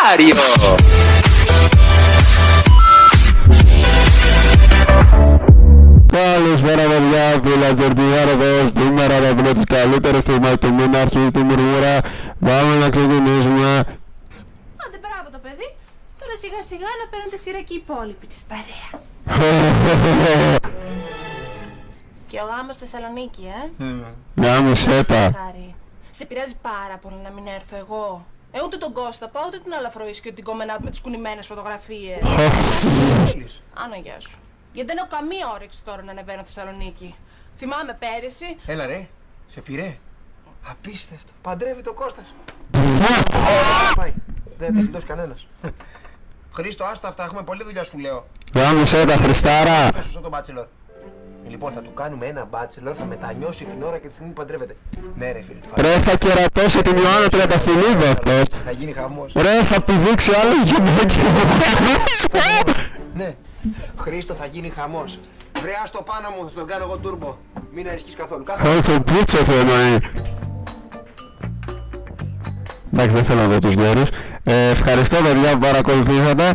Μάριο. Καλησπέρα παιδιά, φίλα Τζορτιβάρα εδώ, σήμερα από τις καλύτερες στιγμές του μήνα, αρχίζει τη μουρμούρα, πάμε να ξεκινήσουμε. Άντε μπράβο το παιδί, τώρα σιγά σιγά να παίρνετε σειρά και οι υπόλοιποι της παρέας. Και ο γάμος στη Θεσσαλονίκη, Γάμισε τα. Χάρη, σε πειράζει πάρα πολύ να μην έρθω εγώ. Ούτε τον Κώστα πάω, ούτε την Αλαφροίση και την κομμενάτ με τις κουνημένες φωτογραφίες. Άνα γεια σου. Γιατί δεν έχω καμία όρεξη τώρα να ανεβαίνω στη Θεσσαλονίκη. Θυμάμαι πέρυσι. Έλα ρε, σε πήρε. Απίστευτο. Παντρεύει το Κώστας. Πάει. Δεν θα τελειώσει κανένας. Χρήστο, άστα αυτά, έχουμε πολλή δουλειά σου λέω. Γάμισε τα, Χριστάρα. Το σωστό το bachelor. Λοιπόν, θα του κάνουμε ένα bachelor, θα μετανιώσει την ώρα και τη στιγμή που παντρεύεται. Ναι ρε φίλε, Ρε, θα κερατώσει την Ιωάννα Τριανταφυλλίδη αυτός. θα γίνει χαμός. Ρε, θα πηδήξει άλλη γυναίκα. Ναι, Χρήστο, θα γίνει χαμός. Βρε, άστο πάνω μου, θα τον κάνω εγώ τούρμπο. Μην ανησυχείς καθόλου. Όχι, πίτσο θα εννοεί. Εντάξει, δεν θέλω να δω τους γέρους. Ευχαριστώ παιδιά που παρακολουθήσατε.